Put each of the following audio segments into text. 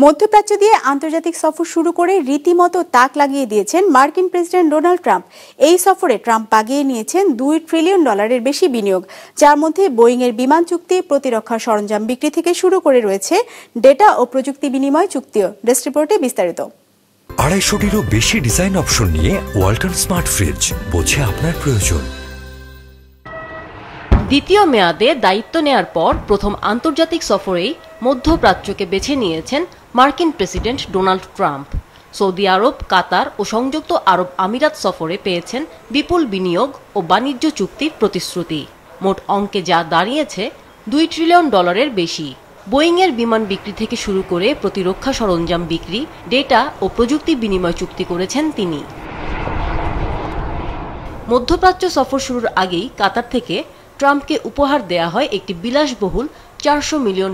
মধ্যপ্রাচ্য দিয়ে আন্তর্জাতিক সফর শুরু করে রীতিমতো তাক লাগিয়ে দিয়েছেন মার্কিন প্রেসিডেন্ট ডোনাল্ড ট্রাম্প। এই সফরে ট্রাম্প বাগিয়ে নিয়েছেন $2 ট্রিলিয়ন বেশি বিনিয়োগ, যার মধ্যে বোয়িং-এর বিমান চুক্তি, প্রতিরক্ষা সরঞ্জাম বিক্রি থেকে শুরু করে রয়েছে ডেটা ও প্রযুক্তি বিনিময় চুক্তিও। ডেস্ক রিপোর্টে বিস্তারিত। 250-টিরও বেশি ডিজাইন অপশন নিয়ে ওয়ালটন স্মার্ট ফ্রিজ, বোঝে আপনার প্রয়োজন। দ্বিতীয় মেয়াদে দায়িত্ব নেয়ার পর প্রথম আন্তর্জাতিক সফরেই মধ্যপ্রাচ্যকে বেছে নিয়েছেন মার্কিন প্রেসিডেন্ট ডোনাল্ড ট্রাম্প। সৌদি আরব, কাতার ও সংযুক্ত আরব আমিরাত সফরে পেয়েছেন বিপুল বিনিয়োগ ও বাণিজ্য চুক্তির প্রতিশ্রুতি। মোট অঙ্কে যা দাঁড়িয়েছে $2 ট্রিলিয়ন বেশি। বোয়িং-এর বিমান বিক্রি থেকে শুরু করে প্রতিরক্ষা সরঞ্জাম বিক্রি, ডেটা ও প্রযুক্তি বিনিময় চুক্তি করেছেন তিনি। মধ্যপ্রাচ্য সফর শুরুর আগেই কাতার থেকে ট্রাম্পকে উপহার দেয়া হয় একটি বিলাসবহুল $400 মিলিয়ন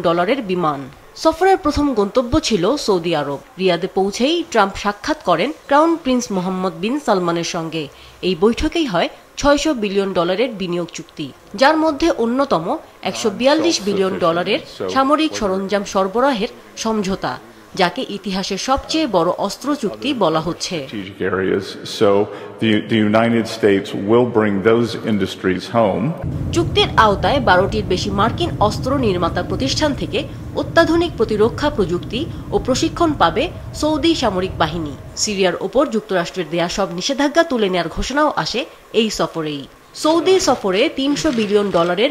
বিমান। সফরের প্রথম গন্তব্য ছিল সৌদি আরব। রিয়াদে পৌঁছেই ট্রাম্প সাক্ষাৎ করেন ক্রাউন প্রিন্স মোহাম্মদ বিন সালমানের সঙ্গে। এই বৈঠকেই হয় $600 বিলিয়ন বিনিয়োগ চুক্তি, যার মধ্যে অন্যতম $142 বিলিয়ন সামরিক সরঞ্জাম সরবরাহের সমঝোতা, যাকে ইতিহাসের সবচেয়ে বড় অস্ত্র চুক্তি বলা হচ্ছে। চুক্তির আওতায় 12টির বেশি মার্কিন অস্ত্র নির্মাতা প্রতিষ্ঠান থেকে অত্যাধুনিক প্রতিরক্ষা প্রযুক্তি ও প্রশিক্ষণ পাবে সৌদি সামরিক বাহিনী। সিরিয়ার ওপর যুক্তরাষ্ট্রের দেয়া সব নিষেধাজ্ঞা তুলে নেওয়ার ঘোষণাও আসে এই সফরেই। সৌদি সফরে $300 বিলিয়ন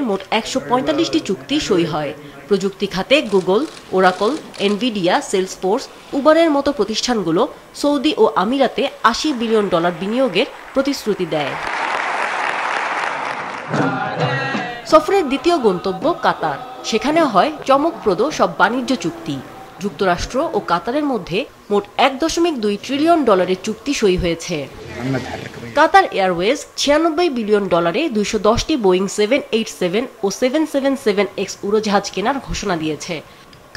মোট 145টি চুক্তি সই হয়। প্রযুক্তি খাতে গুগল, ওরাকল, এনভিডিয়া, সেলসফোর্স, উবারের মতো প্রতিষ্ঠানগুলো সৌদি ও আমিরাতে $80 বিলিয়ন বিনিয়োগের প্রতিশ্রুতি দেয়। সফরের দ্বিতীয় গন্তব্য কাতার। সেখানে হয় চমকপ্রদ সব বাণিজ্য চুক্তি। যুক্তরাষ্ট্র ও কাতারের মধ্যে মোট $1.2 ট্রিলিয়ন চুক্তি সই হয়েছে। কাতার এয়ারওয়েজ $96 বিলিয়ন 210টি বোয়িং 787 ও 777X উড়োজাহাজ কেনার ঘোষণা দিয়েছে।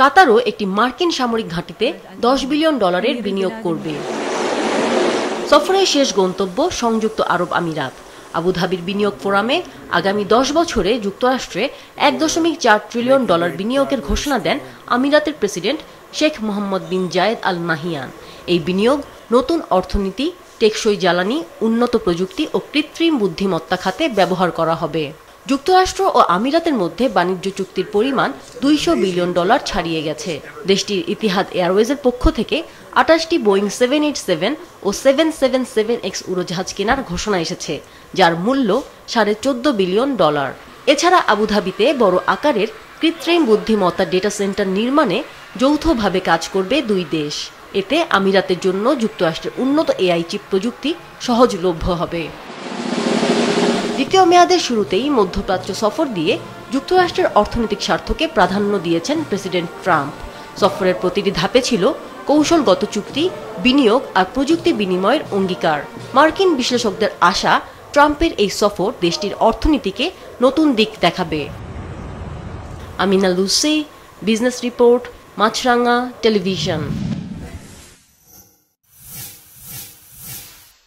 কাতারও একটি মার্কিন সামরিক ঘাঁটিতে $10 বিলিয়ন বিনিয়োগ করবে। সফরের শেষ গন্তব্য সংযুক্ত আরব আমিরাত। আবুধাবির বিনিয়োগ ফোরামে আগামী 10 বছরে যুক্তরাষ্ট্রে $1.4 ট্রিলিয়ন বিনিয়োগের ঘোষণা দেন আমিরাতের প্রেসিডেন্ট শেখ মোহাম্মদ বিন জায়েদ আল নাহিয়ান। এই বিনিয়োগ নতুন অর্থনীতি, টেকসই জ্বালানি, উন্নত প্রযুক্তি ও কৃত্রিম বুদ্ধিমত্তা খাতে ব্যবহার করা হবে। যুক্তরাষ্ট্র ও আমিরাতের মধ্যে বাণিজ্য চুক্তির পরিমাণ $200 বিলিয়ন ছাড়িয়ে গেছে। দেশটির ইতিহাদ এয়ারওয়েজের পক্ষ থেকে 28টি বোয়িং 787 ও 777X উড়োজাহাজ কেনার ঘোষণা এসেছে, যার মূল্য $14.5 বিলিয়ন। এছাড়া আবুধাবিতে বড় আকারের কৃত্রিম বুদ্ধিমত্তা ডেটা সেন্টার নির্মাণে যৌথভাবে কাজ করবে দুই দেশ। এতে আমিরাতের জন্য যুক্তরাষ্ট্রের উন্নত এআই চিপ প্রযুক্তি সহজলভ্য হবে। দ্বিতীয় মেয়াদের শুরুতেই মধ্যপ্রাচ্য সফর দিয়ে যুক্তরাষ্ট্রের অর্থনৈতিক স্বার্থকে প্রাধান্য দিয়েছেন প্রেসিডেন্ট ট্রাম্প। সফরের প্রতিটি ধাপে ছিল কৌশলগত চুক্তি, বিনিয়োগ আর প্রযুক্তি বিনিময়ের অঙ্গীকার। মার্কিন বিশ্লেষকদের আশা, ট্রাম্পের এই সফর দেশটির অর্থনীতিকে নতুন দিক দেখাবে। আমিনা লুসি, বিজনেস রিপোর্ট, মাছরাঙা টেলিভিশন।